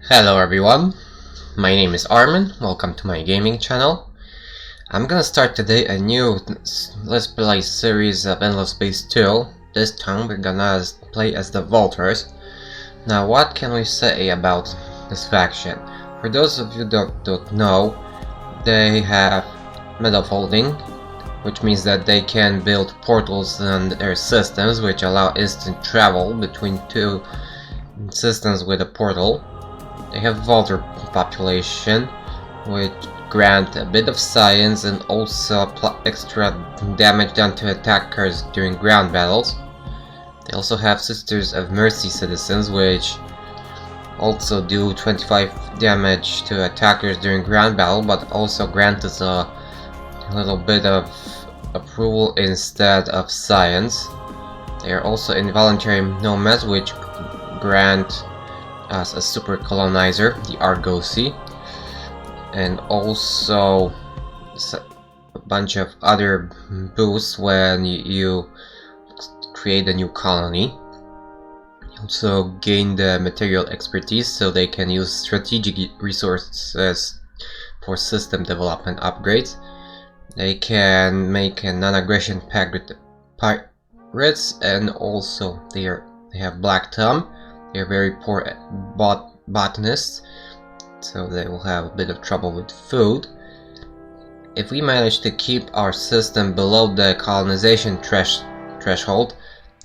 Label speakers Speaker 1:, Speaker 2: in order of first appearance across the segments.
Speaker 1: Hello everyone, my name is Armin, welcome to my gaming channel. I'm gonna start today a new Let's Play series of Endless Space 2. This time we're gonna play as the Vultures. Now what can we say about this faction? For those of you that don't know, they have metal folding, which means that they can build portals in their systems which allow instant travel between two systems with a portal. They have Vulture population, which grant a bit of science and also extra damage done to attackers during ground battles. They also have Sisters of Mercy citizens, which also do 25 damage to attackers during ground battle, but also grant us a little bit of approval instead of science. They are also involuntary nomads, which grant as a super colonizer, the Argosy, and also a bunch of other boosts when you create a new colony. You also gain the material expertise so they can use strategic resources for system development upgrades. They can make a non-aggression pact with the pirates, and also they have Black Thumb. They're very poor botanists, so they will have a bit of trouble with food. If we manage to keep our system below the colonization threshold,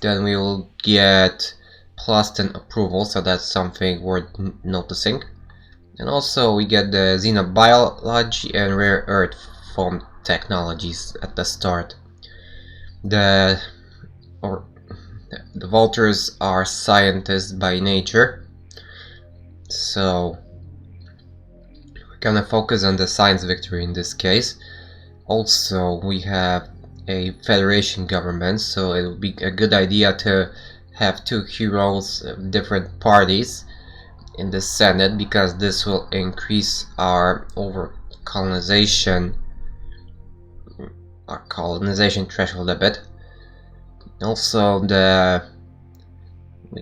Speaker 1: then we will get +10 approval, so that's something worth noticing. And also we get the xenobiology and rare earth form technologies at the start. The Vultures are scientists by nature, so we're gonna focus on the science victory in this case. Also, we have a federation government, so it would be a good idea to have two heroes of different parties in the Senate, because this will increase our colonization threshold a bit. Also, we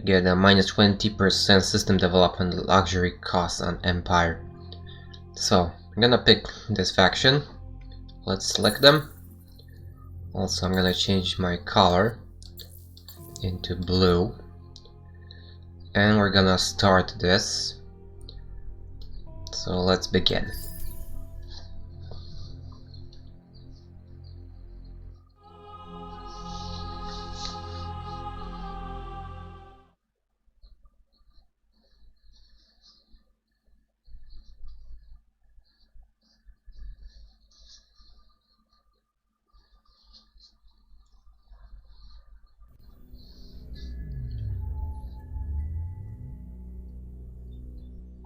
Speaker 1: get a -20% system development luxury cost on Empire. So I'm gonna pick this faction. Let's select them. Also, I'm gonna change my color into blue, and we're gonna start this. So let's begin.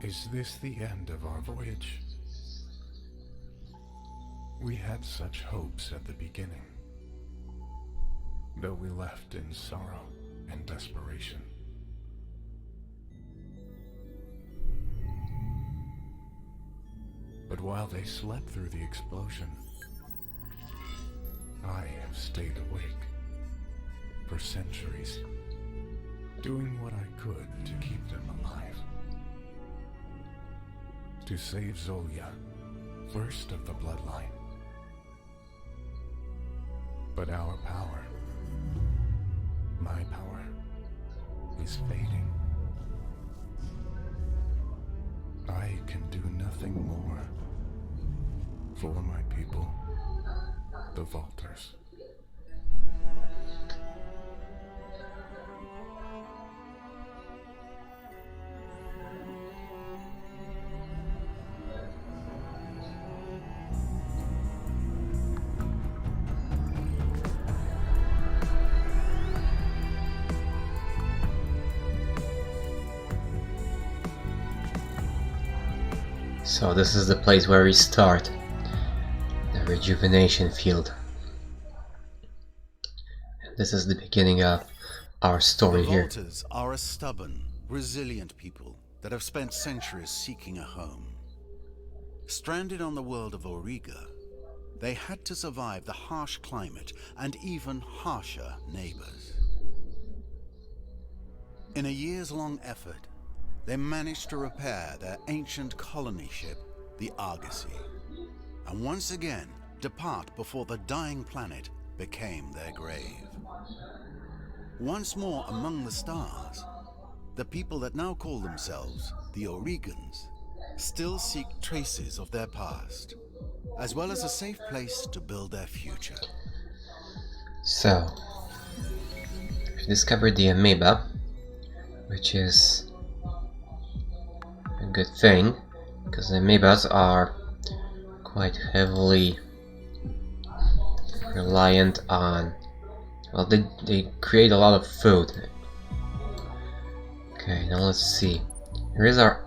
Speaker 2: Is this the end of our voyage? We had such hopes at the beginning, though we left in sorrow and desperation. But while they slept through the explosion, I have stayed awake for centuries, doing what I could to keep them alive. To save Zolia, first of the bloodline. But our power, my power, is fading. I can do nothing more for my people, the Vultures.
Speaker 1: So this is the place where we start, the rejuvenation field. And this is the beginning of our story here.
Speaker 3: The Vultures are a stubborn, resilient people that have spent centuries seeking a home. Stranded on the world of Auriga, they had to survive the harsh climate and even harsher neighbors. In a years-long effort, they managed to repair their ancient colony ship, the Argosy, and once again depart before the dying planet became their grave. Once more among the stars, the people that now call themselves the Aurigans still seek traces of their past, as well as a safe place to build their future.
Speaker 1: So, we discovered the amoeba, which is a good thing, because the amoebas are quite heavily reliant on, well, they create a lot of food. Okay, now let's see. Here is our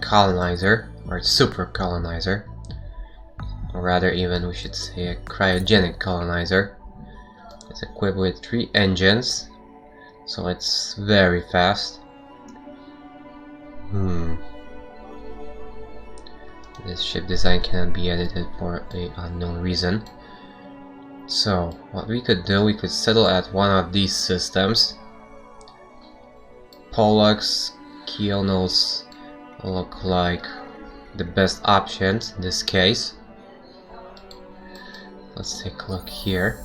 Speaker 1: colonizer, or super colonizer, or rather even we should say a cryogenic colonizer. It's equipped with 3 engines, so it's very fast. This ship design cannot be edited for an unknown reason. So, what we could do, we could settle at one of these systems. Pollux, Kionos look like the best options in this case. Let's take a look here.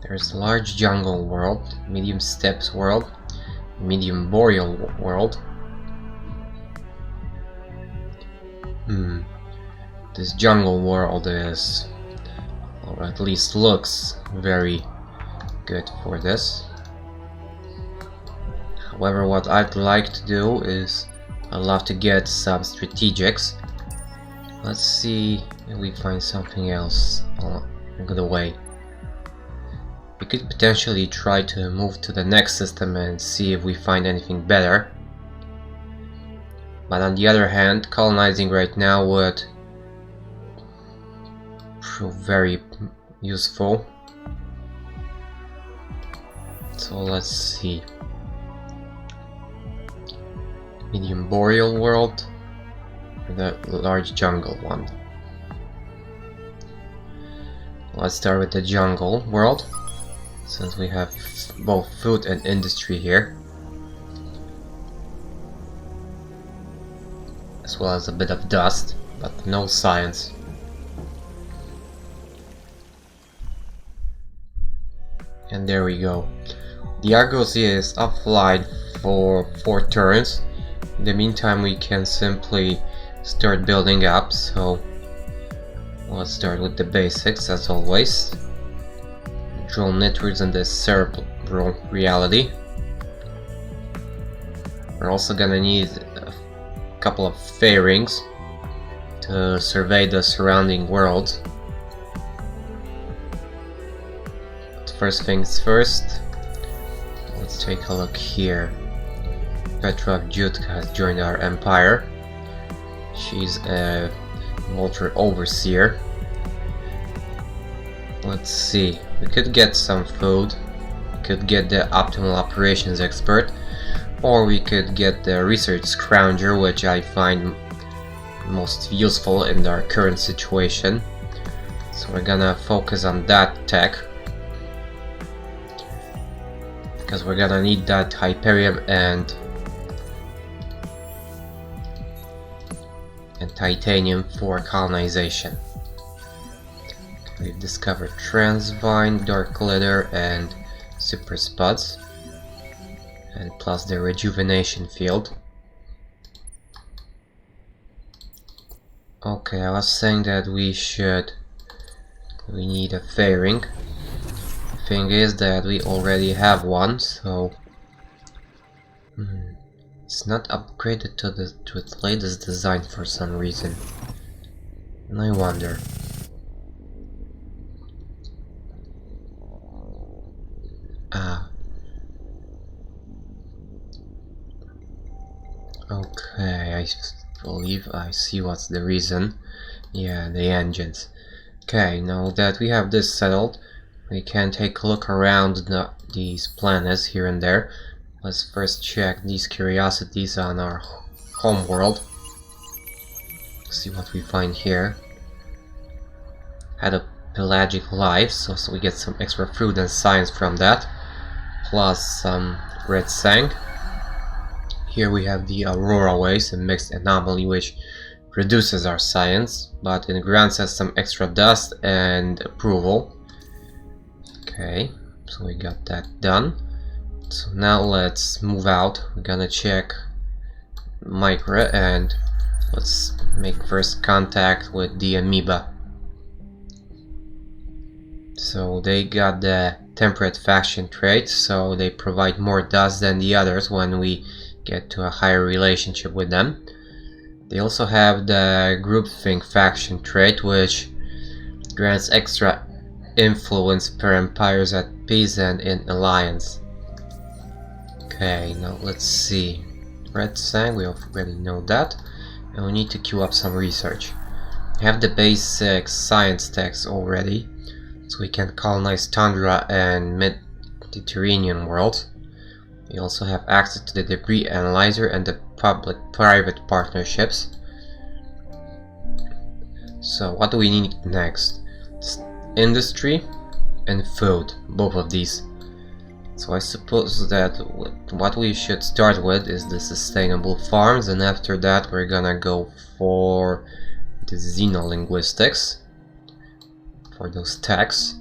Speaker 1: There's a large jungle world, medium steppes world, medium boreal world. This jungle world is, or at least looks, very good for this. However, what I'd like to do is, I'd love to get some strategics. Let's see if we find something else along the way. We could potentially try to move to the next system and see if we find anything better. But on the other hand, colonizing right now would prove very useful. So let's see. Medium boreal world, or the large jungle one. Let's start with the jungle world, since we have both food and industry here, as well as a bit of dust, but no science. And there we go. The Argos is offline for 4 turns. In the meantime, we can simply start building up, so let's start with the basics as always. Drone networks in the cerebral reality. We're also gonna need a couple of fairings to survey the surrounding world. But first things first, let's take a look here. Petra Jutka has joined our empire. She's a Vulture Overseer. Let's see, we could get some food, we could get the Optimal Operations Expert, or we could get the Research Scrounger, which I find most useful in our current situation. So we're gonna focus on that tech, because we're gonna need that Hyperium and titanium for colonization. We've discovered Transvine, Dark Glitter, and Super Spuds, and plus the rejuvenation field. Okay, I was saying that we need a fairing. The thing is that we already have one, so it's not upgraded to its latest design for some reason, and I wonder. Okay, I believe I see what's the reason. Yeah, the engines. Okay, now that we have this settled, we can take a look around these planets here and there. Let's first check these curiosities on our home world. See what we find here. Had a pelagic life, so we get some extra food and science from that. Plus some red sang. Here we have the aurora waves, a mixed anomaly which reduces our science, but it grants us some extra dust and approval. Okay, so we got that done. So now let's move out. We're gonna check Micra and let's make first contact with the amoeba. So they got the temperate faction trait, so they provide more dust than the others when we get to a higher relationship with them. They also have the groupthink faction trait, which grants extra influence per empires at peace and in alliance. Okay, now let's see. Red Sang, we already know that. And we need to queue up some research. We have the basic science text already, so we can colonize Tundra and Mediterranean world. We also have access to the debris analyzer and the public-private partnerships. So what do we need next? Industry and food, both of these. So I suppose that what we should start with is the sustainable farms, and after that we're gonna go for the xenolinguistics, for those techs.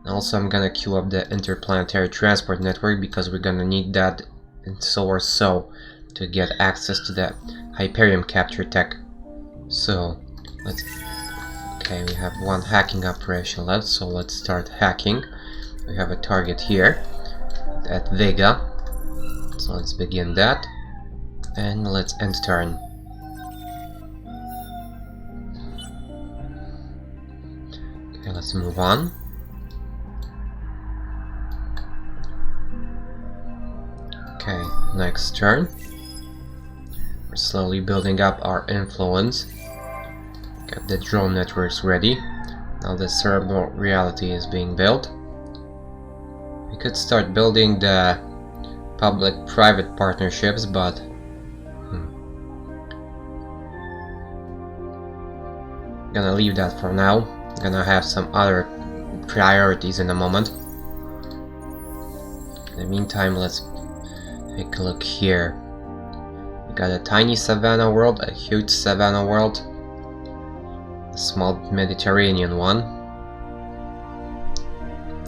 Speaker 1: And also I'm gonna queue up the interplanetary transport network because we're gonna need that in so or so to get access to the Hyperium capture tech. So let's... Okay, we have one hacking operation left, so let's start hacking. We have a target here at Vega, so let's begin that and let's end turn. Okay, let's move on. Okay, next turn. We're slowly building up our influence. Got the drone networks ready. Now the cerebral reality is being built. We could start building the public-private partnerships, but gonna leave that for now. Gonna have some other priorities in a moment. In the meantime, let's take a look here. We got a tiny savanna world, a huge savanna world, a small Mediterranean one,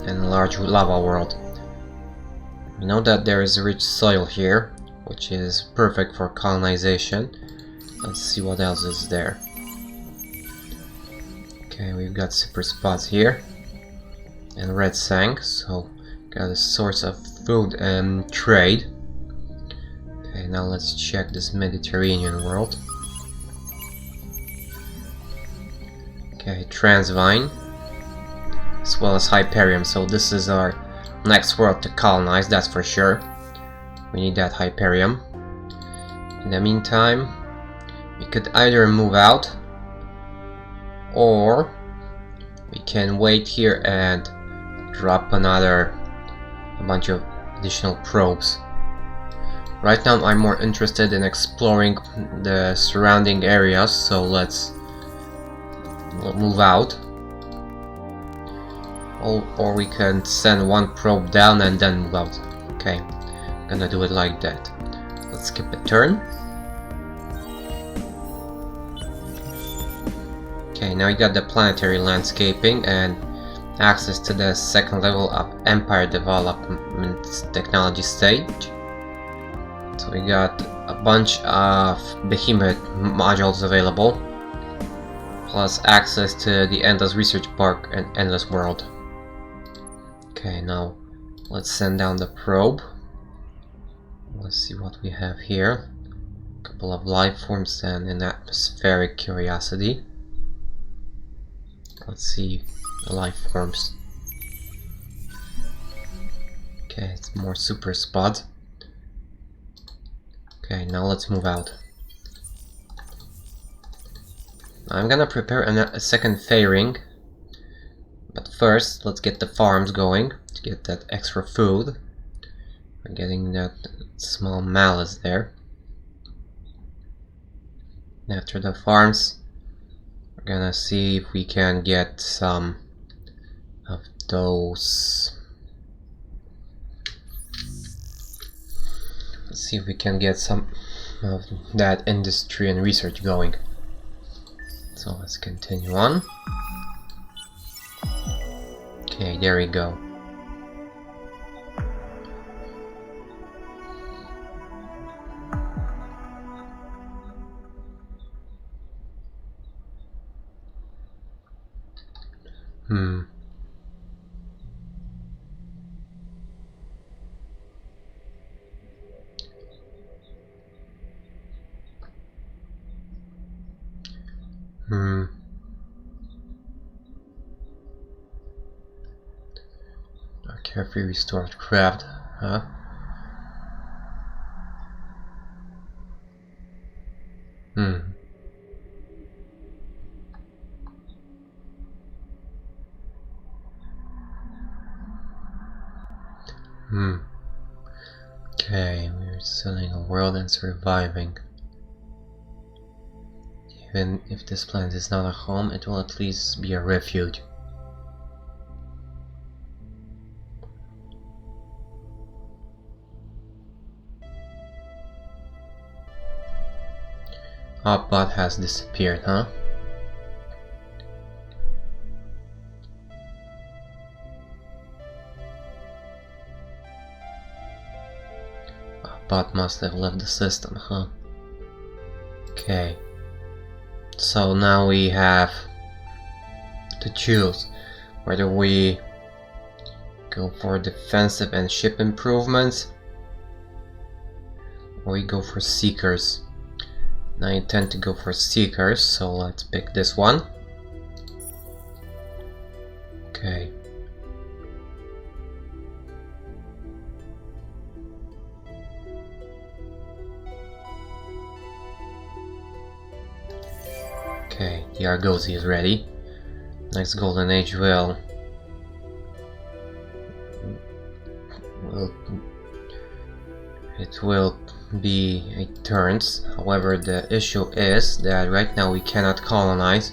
Speaker 1: and a large lava world. We know that there is rich soil here, which is perfect for colonization. Let's see what else is there. Okay, we've got super spots here and red sang, so got a source of food and trade. Okay, now let's check this Mediterranean world. Okay, Transvine, as well as Hyperium, so this is our next world to colonize, that's for sure. We need that Hyperium. In the meantime, we could either move out, or we can wait here and drop a bunch of additional probes. Right now I'm more interested in exploring the surrounding areas, so let's move out. Or we can send one probe down and then move out. Okay, gonna do it like that. Let's skip a turn. Okay, now we got the planetary landscaping and access to the second level of Empire Development Technology stage. So we got a bunch of behemoth modules available, plus access to the Endless Research Park and Endless World. Okay, now let's send down the probe. Let's see what we have here. A couple of life forms and an atmospheric curiosity. Let's see the life forms. Okay, it's more super spots. Okay, now let's move out. I'm gonna prepare a second fairing, but first let's get the farms going to get that extra food. We're getting that small malice there. And after the farms, we're gonna see if we can get some of those Let's see if we can get some of that industry and research going. So let's continue on. Okay, there we go. Carefully restored craft, huh? Okay, we're selling a world and surviving. Even if this planet is not a home, it will at least be a refuge. Our bot has disappeared, huh? Our bot must have left the system, huh? Okay. So now we have to choose whether we go for defensive and ship improvements or we go for seekers. Now I intend to go for seekers, so let's pick this one. Okay. Okay, the Argosy is ready. Next golden age will be 8 turns. However, the issue is that right now we cannot colonize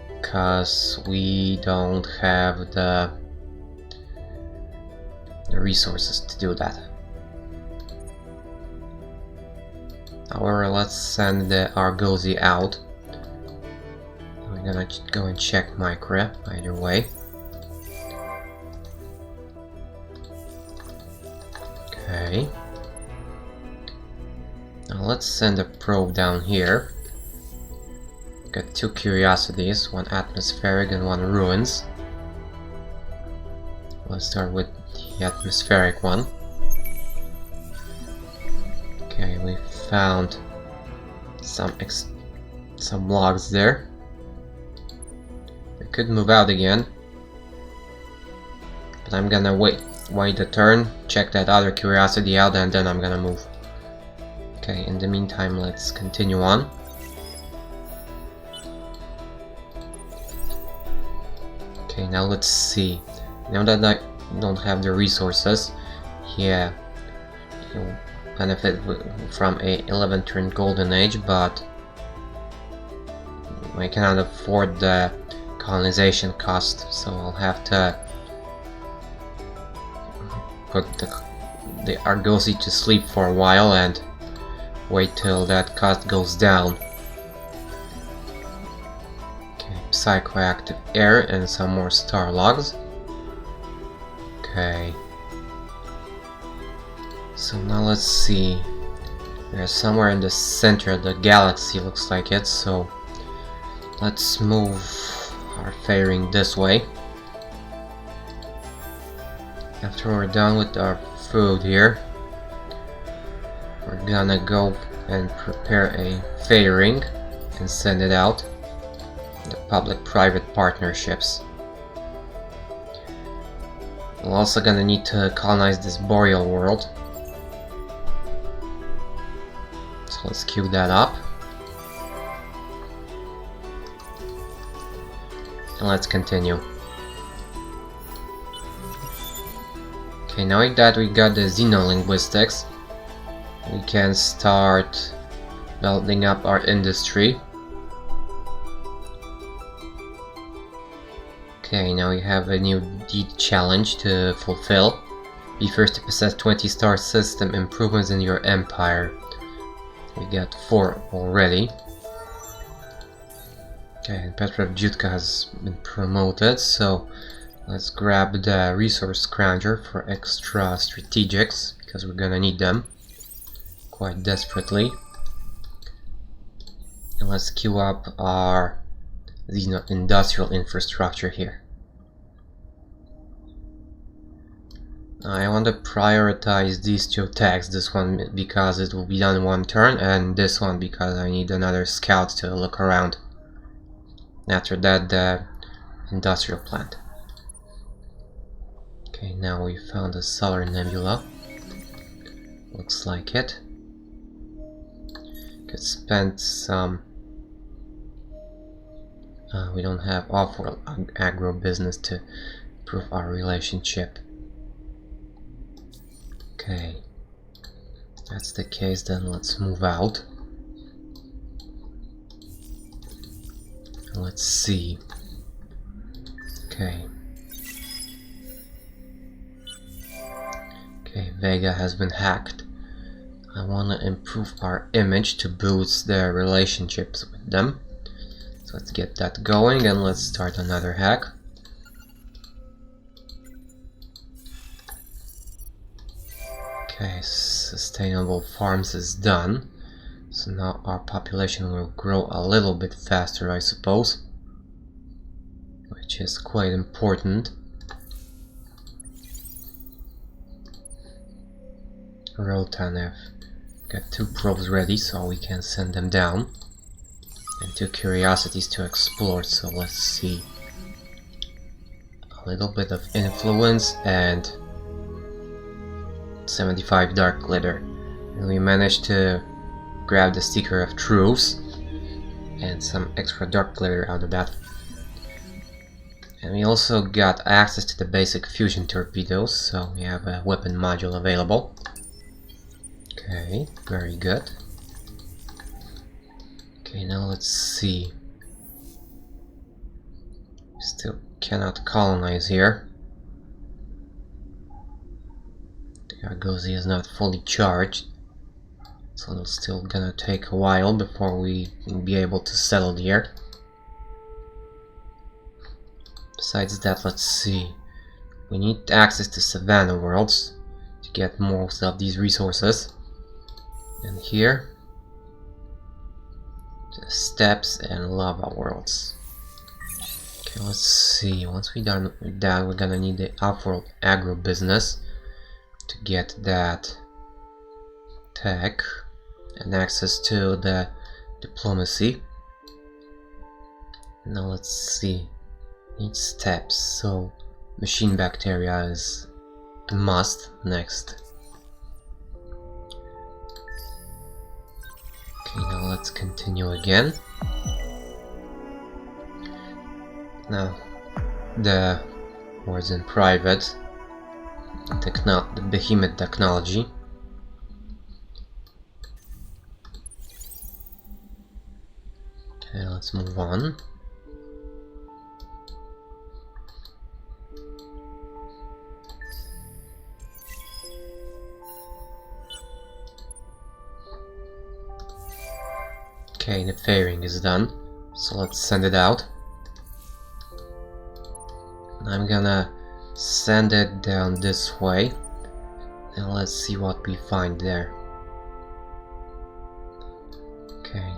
Speaker 1: because we don't have the resources to do that. However, let's send the Argosy out. We're gonna go and check Micra either way. Okay. Now let's send a probe down here. Got 2 curiosities, one atmospheric and one ruins. Let's start with the atmospheric one. Okay, we found some logs there. We could move out again, but I'm gonna wait a turn, check that other curiosity out, and then I'm gonna move. Okay, in the meantime, let's continue on. Okay, now let's see. Now that I don't have the resources, yeah, you'll benefit from a 11 turn golden age, but I cannot afford the colonization cost, so I'll have to put the Argosy to sleep for a while and wait till that cost goes down. Okay, psychoactive air and some more star logs. Okay. So now let's see. We're somewhere in the center of the galaxy, looks like it, so let's move our fairing this way. After we're done with our food here, we're gonna go and prepare a fairing and send it out. The public-private partnerships. We're also gonna need to colonize this boreal world. So let's queue that up. And let's continue. Okay, now that we got the xenolinguistics, we can start building up our industry. Okay, now we have a new deed challenge to fulfill. Be first to possess 20-star system improvements in your empire. We got 4 already. Okay, and Petrov Jutka has been promoted, so let's grab the resource scrounger for extra strategics, because we're gonna need them quite desperately. And let's queue up our industrial infrastructure here. I want to prioritize these 2 attacks, this one because it will be done in 1 turn, and this one because I need another scout to look around. After that, the industrial plant. Okay, now we found a solar nebula. Looks like it. Could spend some... we don't have off-world agro business to improve our relationship. Okay, if that's the case, then let's move out. Let's see. Okay. Okay, Vega has been hacked. I want to improve our image to boost the relationships with them. So let's get that going and let's start another hack. Okay, sustainable farms is done. So now our population will grow a little bit faster, I suppose, which is quite important. Rotanev got 2 probes ready, so we can send them down, and 2 curiosities to explore. So let's see, a little bit of influence and 75 dark glitter, and we managed to grab the Seeker of Truths and some extra dark glitter out of that. And we also got access to the basic fusion torpedoes, so we have a weapon module available. Okay, very good. Okay, now let's see. Still cannot colonize here. The Argosy is not fully charged, so it's still gonna take a while before we will be able to settle here. Besides that, let's see. We need access to Savannah worlds to get most of these resources. And here, the steppes and lava worlds. Okay, let's see. Once we're done with that, we're gonna need the off-world agro business to get that tech and access to the diplomacy. Now let's see. Need steps, so machine bacteria is a must next. Okay, now let's continue again. Now the words in private, the behemoth technology. Okay, let's move on. Okay, the fairing is done, so let's send it out. I'm gonna send it down this way, and let's see what we find there. Okay,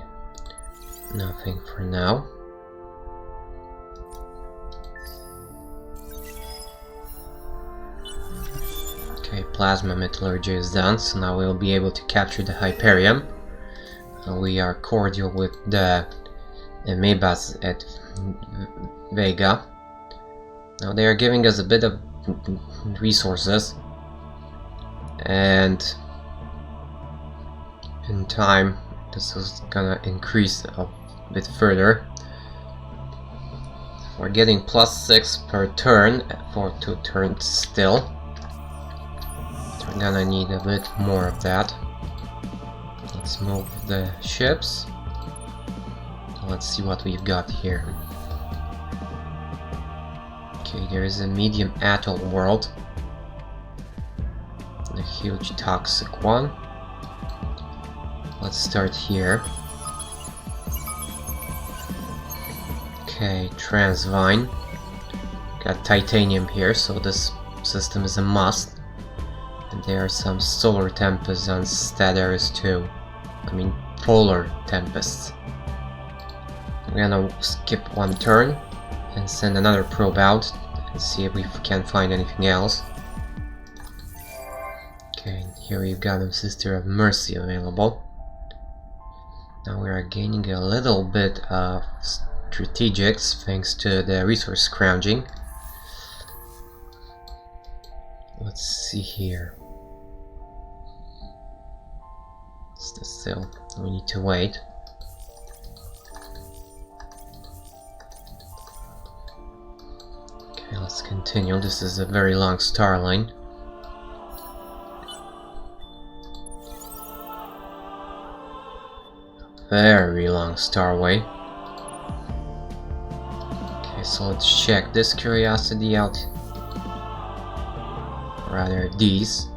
Speaker 1: nothing for now. Okay, plasma metallurgy is done, so now we'll be able to capture the Hyperion. We are cordial with the amoebas at Vega. Now they are giving us a bit of resources, and in time this is gonna increase a bit further. We're getting +6 per turn for 2 turns still. So we're gonna need a bit more of that. Let's move the ships. Let's see what we've got here. Okay, there is a medium atoll world. huge toxic one. Let's start here. Okay, Transvine. Got titanium here, so this system is a must. And there are some solar tempests on stat areas too. I mean, polar tempests. We're gonna skip one turn and send another probe out and see if we can find anything else. Okay, here we've got a Sister of Mercy available. Now we are gaining a little bit of strategics thanks to the resource scrounging. Let's see here. Still, we need to wait. Okay, let's continue. This is a very long star line. Very long starway. Okay, so let's check this curiosity out. Rather, these.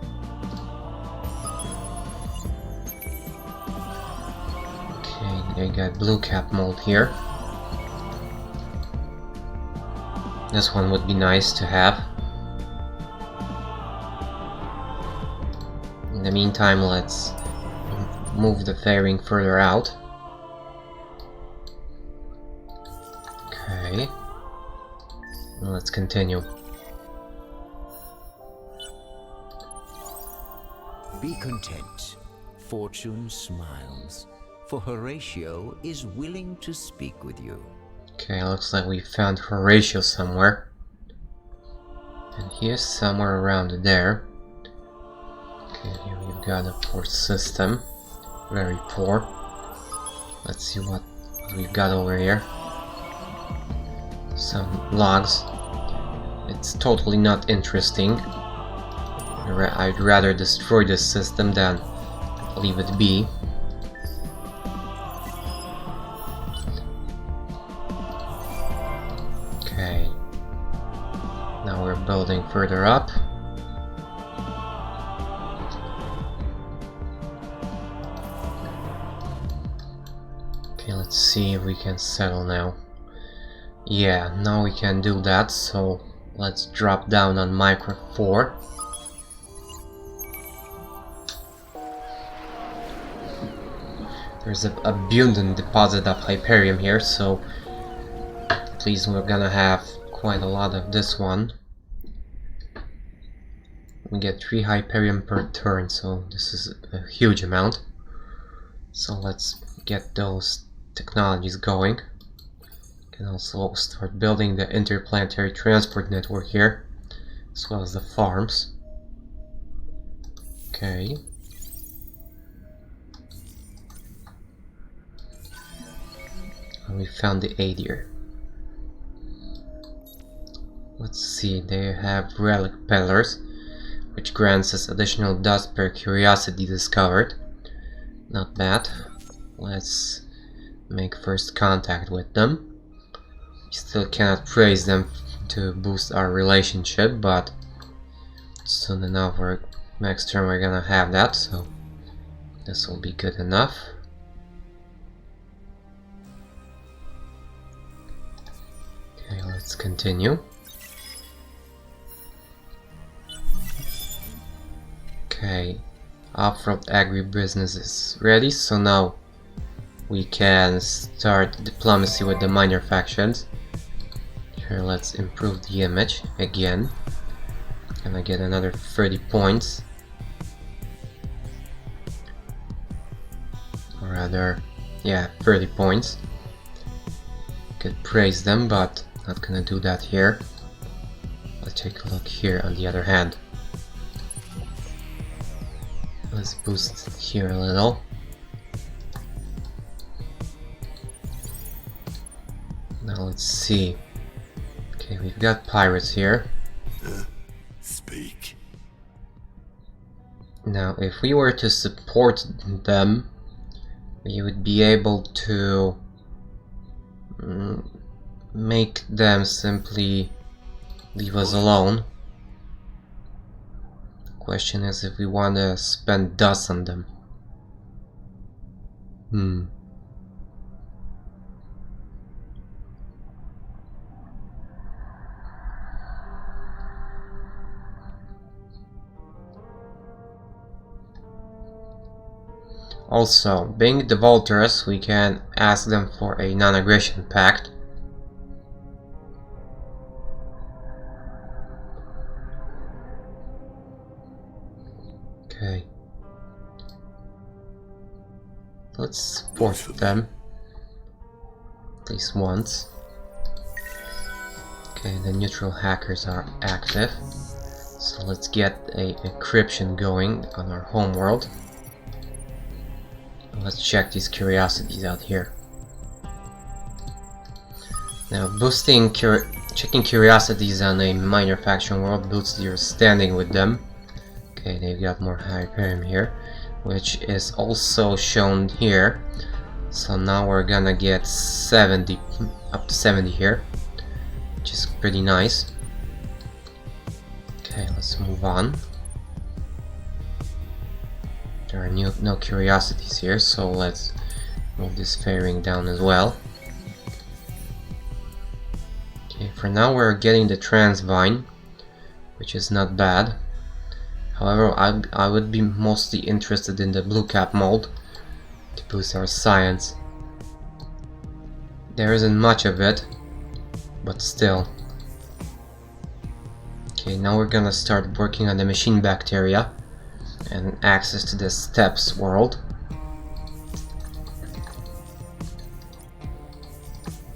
Speaker 1: Okay, they got blue cap mold here. This one would be nice to have. In the meantime, let's move the fairing further out. Okay. Let's continue.
Speaker 4: Be content. Fortune smiles, for Horatio is willing to speak with you.
Speaker 1: Okay, looks like we found Horatio somewhere. And he is somewhere around there. Okay, here we've got a poor system. Very poor. Let's see what we've got over here. Some logs. It's totally not interesting. I'd rather destroy this system than leave it be. Okay. Now we're building further up. Okay, let's see if we can settle now. Yeah, now we can do that, so let's drop down on Micro 4. There's an abundant deposit of Hyperium here, so please, we're gonna have quite a lot of this one. We get 3 Hyperium per turn, so this is a huge amount. So let's get those technologies going. Can also start building the interplanetary transport network here, as well as the farms. Okay. And we found the Adir. Let's see, they have relic pillars, which grants us additional dust per curiosity discovered. Not bad. Let's make first contact with them. We still cannot praise them to boost our relationship, but soon enough, next turn we're gonna have that, so this will be good enough. Okay, let's continue. Okay, off-road agribusiness is ready, so now we can start diplomacy with the minor factions. Here, let's improve the image again. Can I get another 30 points? Or rather, yeah, 30 points. Could praise them, but not gonna do that here. Let's take a look here on the other hand. Let's boost here a little. Now let's see. Okay, we've got pirates here.
Speaker 2: Speak.
Speaker 1: Now, if we were to support them, we would be able to make them simply leave us alone. Question is if we want to spend dust on them. Also, being the Vultures, we can ask them for a non-aggression pact. Okay. Let's support them. At least once. Okay, the neutral hackers are active. So let's get a encryption going on our homeworld. Let's check these curiosities out here. Now, checking curiosities on a minor faction world boosts your standing with them. Okay, they've got more Hyperium here, which is also shown here. So now we're gonna get 70, up to 70 here, which is pretty nice. Okay, let's move on. There are no curiosities here, so let's move this fairing down as well. Okay, for now we're getting the Transvine, which is not bad. However, I would be mostly interested in the blue cap mold to boost our science. There isn't much of it, but still. Okay, now we're gonna start working on the machine bacteria and access to the steppes world.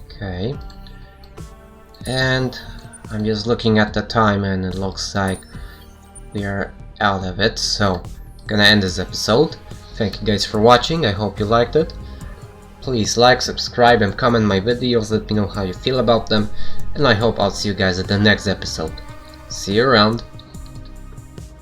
Speaker 1: Okay, and I'm just looking at the time and it looks like we are out of it, so I'm gonna end this episode. Thank you guys for watching, I hope you liked it. Please like, subscribe and comment my videos, let me know how you feel about them, and I hope I'll see you guys at the next episode. See you around.